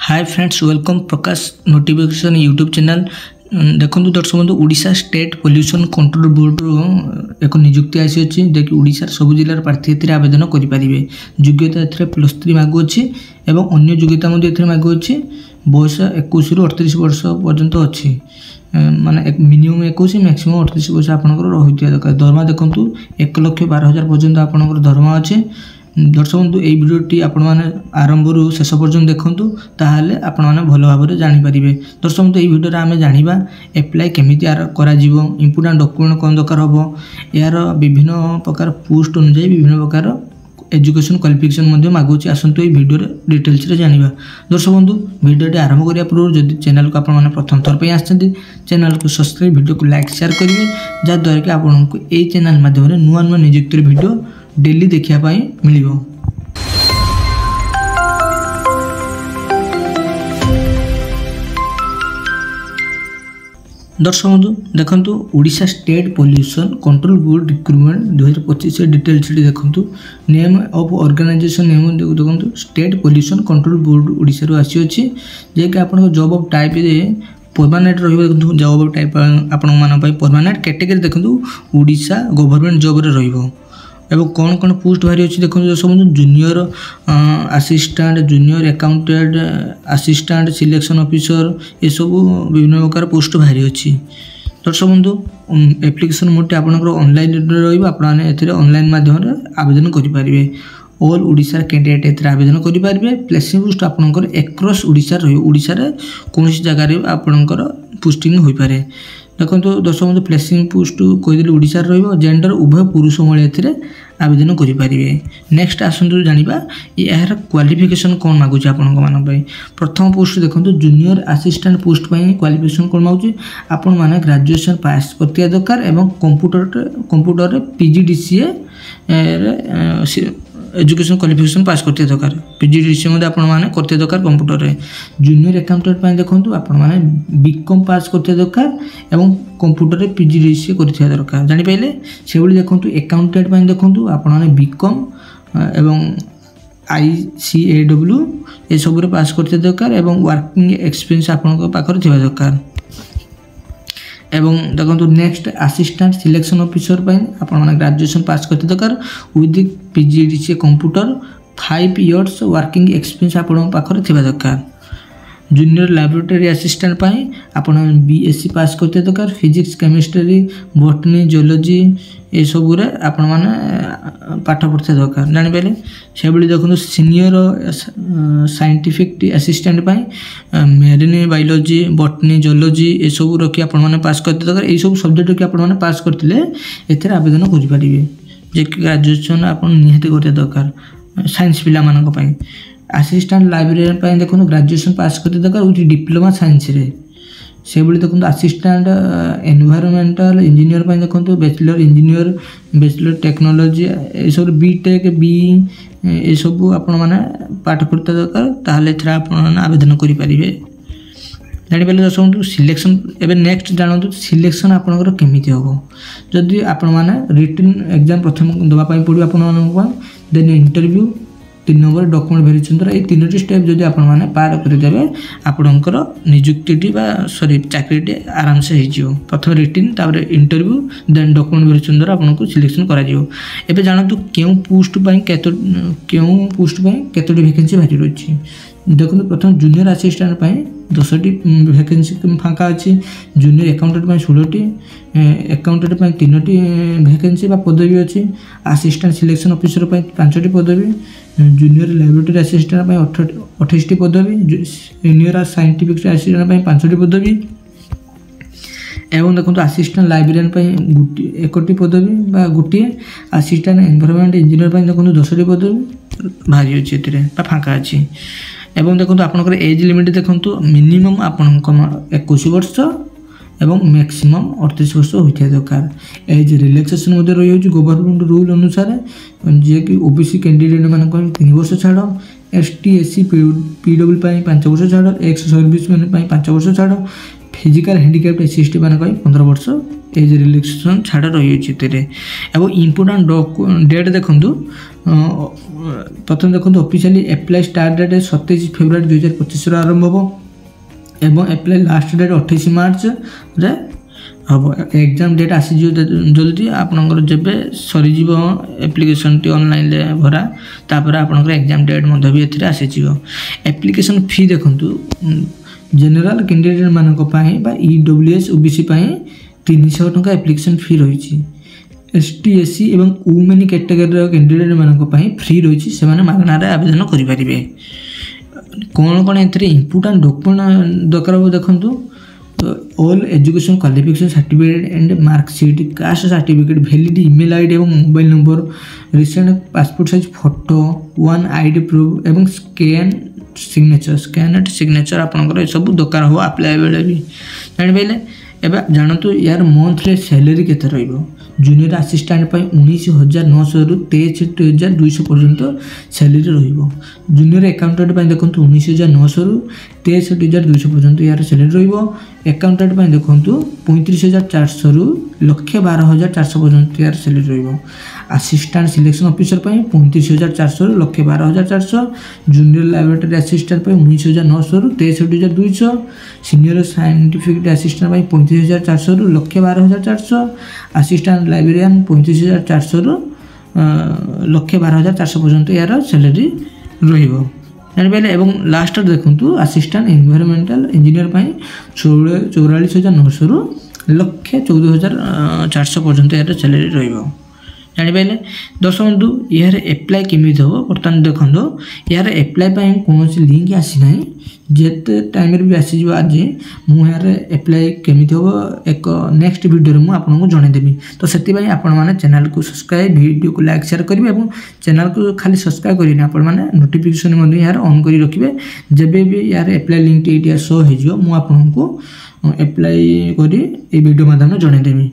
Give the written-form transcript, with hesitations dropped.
Hi friends welcome प्रकाश notification YouTube channel देखो दर्शक बंधु Odisha state pollution control board एक नियुक्ति आसी अच्छी जैकि ओडिशा सब जिलार प्रार्थी ए आवेदन करेंगे। योग्यता +3 मागुच्छी और अन्य योग्यता मागुच्छी बयस 21 ରୁ 38 वर्ष पर्यंत अच्छी माने मिनिमम 21 मैक्सिमम 38 वर्ष आपंकर रही दरकार। दरमा देखूँ 1,12,000 पर्यंत आपंकर दरमा अच्छे। दर्शक बंधु यही भिडियोटी आपण मैंने आरंभ रू शेष पर्यटन देखूँ ताहले आपण मैंने भल भाव में जानीपारे। दर्शक बंधु यही भिडियो आम जाना एप्लाय केमी इम्पोर्टाट डॉक्यूमेंट कौन दरकार हम यार विभिन्न प्रकार पोस्ट अनुसार विभिन्न प्रकार एजुकेशन क्वालिफिकेशन मागुची आसतु ये भिडियो डिटेल्स रे जानिबा। दर्शक बंधु भिडियोटी आरंभ करिया पूर्व जदि चैनल को आपण प्रथम थर पे आछथि चैनल को सब्सक्राइब वीडियो को लाइक शेयर करिवे जहाँद्वारा कि आपको ये चैनल माध्यम नुआ नुआ नियुक्ति वीडियो डेली देखिया पाई मिलिबो। दर्शक बंधु देखु Odisha state pollution control board recruitment 2025 details देखु नेम ऑफ ऑर्गेनाइजेशन नेम देखु state pollution control board Odisha रो आसी अछि जे कि आपन जॉब ऑफ टाइप परमानेंट रहिबो। जॉब ऑफ टाइप आपन मान पई परमानेंट कैटेगरी देखु ओडिशा गवर्नमेंट जॉब रे रहिबो एवं कौन कौन पोस्ट बाहरी अच्छी देखो दर्शक बंधु junior assistant junior accountant assistant selection officer ये सब विभिन्न प्रकार पोस्ट बाहरी अच्छी। दर्शक बंधु एप्लिकेशन मोड आपंकर ऑनलाइन रही ऑनलाइन माध्यम आवेदन करेंगे। ऑल ओडिशा कैंडिडेट आवेदन करेंगे। प्लेसिंग पोस्ट आपंकर एक्रॉस ओडिशा ओडिशा कौन जगार आपंकर पोस्टिंग हो पारे। देखो दर्शक बंधु प्लेसिंग पोस्ट कहीदेली ओडिशा जेंडर उभय पुरुष महिला आवेदन करेंगे। नेक्स्ट आसतु जाना यार क्वालिफिकेशन कौन मागुच आपण प्रथम पोस्ट देखो जूनियर असिस्टेंट पोस्ट क्वालिफिकेशन कौन मागुच आपण मैंने ग्रेजुएशन पास करते दरकार एवं कंप्यूटर PGDCA एजुकेशन क्वालिफिकेशन पास करते दरकार। PGDCA आपण मैंने करते दरकार कंप्यूटर रे। जूनियर अकाउंटेंट देखो आपण मैंने BCom पास करते दरकार एवं कंप्यूटर रे PGDCA करते दरकार जानि पाइले। से भली देखो अकाउंटेंट देखो आपण मैंने BCom एवं ICAW ये सब पास करते दरकार एवं वर्किंग एक्सपीरियंस आपण पाखर थिबा दरकार। एवं देखो नेक्स्ट असिस्टेंट सिलेक्शन ऑफिसर आपने ग्रेजुएशन पास करते दरकार with PGDCA computer 5 years working experience आपण पाखर थिबा दरकार। जूनियर लैबोरेटरी असिस्टेंट आपण BSc पास करते दरकार। फिजिक्स केमिस्ट्री बॉटनी जियोलॉजी ये सब आपण मैंने पाठ पढ़ते दरकार जानि पारे। से भली देखो senior scientific assistant marine biology botany geology ये सब रखी आपण मैंने पास करते दरकार। ये सब सब्जेक्ट कि आपण मैंने पास करते एथे आवेदन करेंगे जे ग्रेजुएशन आप निहाती करते दरकार साइंस पिला मानक पई। असिस्टेंट लाइब्रेरियन देखो ग्रेजुएशन पास करते दरकार विथ डिप्लोमा साइंस रे। से भली देखो असिस्टेंट एनवायरमेंटल इंजीनियर देखो बैचलर इंजीनियर बैचलर टेक्नोलॉजी ये सब BTech BE ये सब आपण मैंने पाठ करते दरकार ताहले थरा आपण आवेदन करि परिबे जानि पाले। दर्शक सिलेक्शन एबे नेक्स्ट जानतु सिलेक्शन आपनकर केमिति होबो जदि आपण माने रिटन एग्जाम प्रथम दबा पई पड़ी आपण माने देन इंटरव्यू 3 नंबर डॉक्यूमेंट वेरिफिकेशन द्वारा ये 3टी स्टेप जदि आपण माने पार कर देबे आपनकर नियुक्तिटी बा सॉरी चाकरीटी आराम से हो जिवो। प्रथम रिटन तापर इंटरव्यू देन डॉक्यूमेंट वेरिफिकेशन द्वारा आपनको सिलेक्शन करा जिवो। एबे जानतु केउ पोस्ट पई केतोटी वैकेंसी बाकी रही। देखो प्रथम जूनियर असिस्टेंट 10टी वैकेंसी फाँका अच्छी। जूनियर अकाउंटेंट 16टी अकाउंटेंट 3टी वैकेंसी पदवी अच्छी। असिस्टेंट सिलेक्शन ऑफिसर 5टी पदवी। जूनियर लैबोरेटरी असिस्टेंट 28टी पदवी। सीनियर साइंटिफिक असिस्टेंट 5टी पदवी एवं देखो असिस्टेंट लाइब्रेरियन 1टी पदवी बा गोटे। असिस्टेंट एनवायरमेंट इंजीनियर देखो 10टी पदवी बाहरी अच्छी फाँका अच्छी। एवं देखो आपनकर एज लिमिट देखो मिनिमम आपण 21 वर्ष एवं मैक्सिमम 38 वर्ष होता दरकार। एज रिलैक्सेशन रही गवर्नमेंट रूल अनुसार जे कि OBC कैंडिडेट मान 3 वर्ष छाड़ ST SC PW 5 वर्ष छाड़ एक्स सर्विस मैन 5 वर्ष छाड़ फिजिकल हैंडिकैप्ड SC ST मान 15 वर्ष एज रिलैक्सेशन छाड़ रही है। इंपोर्टाट डेट देखूँ प्रथम देखो officially apply start date 27 February 2025 आरंभ हो एवं एप्लाई लास्ट डेट 28 मार्च रे हम। एग्जाम डेट आसी जल्दी आपनकर जेबे सरी जीवो एप्लिकेशन टी ऑनलाइन ले भरा तापर आपनकर एग्जाम डेट मध्य भी एथिरे आसी जीवो। एप्लिकेशन फी देखंतु जनरल कैंडिडेट मानक पई बा ईडब्ल्यूएस ओबीसी पई 300 टका एप्लिकेशन फी रही। एसटी एससी एवं वुमेन कैटेगरी कैंडिडेट मानक पई फ्री रही से मागणार आवेदन करें। कौन कौन ए इंपोर्टाट डॉक्यूमेंट दरकार हो देखंतु all education qualification certificate and marksheet caste certificate valid email ID एवं mobile number recent passport size photo 1 ID proof एवं स्कैनेड सिग्नेचर आपनकर सब दरकार हो अप्लाई बेले भी जानि पाइले। एबे जानतु यार मंथली सैलरी केते रहइबो। जूनियर असिस्टेंट पाई 19,900 रु 63,200 पर्यंत सैलरी रहिबो। जूनियर अकाउंटेंट पाई देखंतु 19,900 रु 63,200 पर्यंत यार सैलरी रहिबो। अकाउंटेंट पाई देखंतु 35,400 रु 1,12,400 पर्यंत यार सैलरी रहिबो। असिस्टेंट सिलेक्शन ऑफिसर पाई 35,400 रु 1,12,400। जूनियर लैबोरेटरी असिस्टेंट पाई 19,900 रु 63,200। सीनियर साइंटिफिक असिस्टेंट पाई 35,400 रु 1,12,400। असिस्टेंट लाइब्रेरियन 35,400 रु 1,12,400 पर्यंत यार सैलरी रहिबो जानिपारे। एवं लास्ट देखंतु असिस्टेंट एनवायरमेंटल इंजीनियर पाई 44,900 रु 1,14,400 पर्यंत यार सैलरी रहिबो जानिपारे। दर्शक बंधु यार एप्लाई केमी हम बर्तमान देखो यार एप्लाई कौन लिंक आसी ना जिते टाइम भी आसीज आज मुझे एप्लाई केमी हम एक नेक्स्ट वीडियो में आपको जनईदेवी। तो से आपने चैनल को सब्सक्राइब वीडियो को लाइक शेयर करेंगे और चैनल को खाली सब्सक्राइब करेंगे आपने नोटिफिकेशन यार ऑन कर रखिए। जब भी यार एप्लाई लिंक ये शो हो मुझे एप्लाई कर वीडियो माध्यम जनईदेवी।